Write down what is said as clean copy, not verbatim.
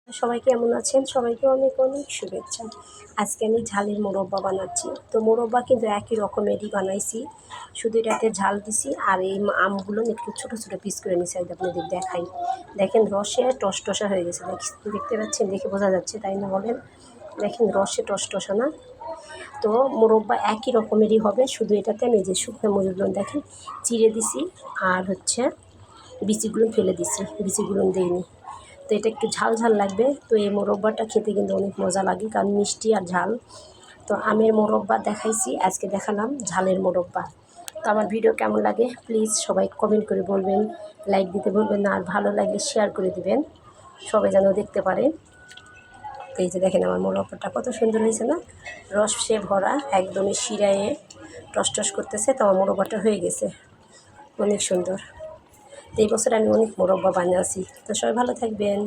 সবাই কেমন আছেন? সবাইকে অনেক অনেক শুভেচ্ছা। আজকে আমি ঝালের মোরব্বা বানাচ্ছি। তো মোরব্বা কিন্তু একই রকমেরই বানাইছি, শুধু এটাতে ঝাল দিছি। আর এই আমগুলো একটু ছোটো ছোটো পিস করে নিছি, আপনাদের দেখাই। দেখেন রসে টসটসা হয়ে গেছে, দেখতে পাচ্ছেন, দেখে বোঝা যাচ্ছে তাই না বলেন? দেখেন রসে টসটসা না? তো মোরব্বা একই রকমেরই হবে, শুধু এটাতে আমি যে শুকনো মরিচগুলো দেখেন চিড়ে দিছি, আর হচ্ছে বিচিগুলো ফেলে দিছি, বিচিগুলো দিইনি। তো এটা একটু ঝাল ঝাল লাগবে। তো এই মোরব্বাটা খেতে কিন্তু অনেক মজা লাগে, কারণ মিষ্টি আর ঝাল। তো আমের মোরব্বা দেখাইছি, আজকে দেখালাম ঝালের মোরব্বা। তো আমার ভিডিও কেমন লাগে প্লিজ সবাই কমেন্ট করে বলবেন, লাইক দিতে বলবেন না, আর ভালো লাগলে শেয়ার করে দিবেন, সবাই যেন দেখতে পারে। তো এই যে দেখেন আমার মোরব্বাটা কত সুন্দর হয়েছে না? রসে ভরা, একদমই শিরায়ে টস করতেছে। তো আমার মোরব্বাটা হয়ে গেছে অনেক সুন্দর। তো এই বছর আমি অনেক মোরব্বা বানিয়েছি। তো সবাই ভালো থাকবেন।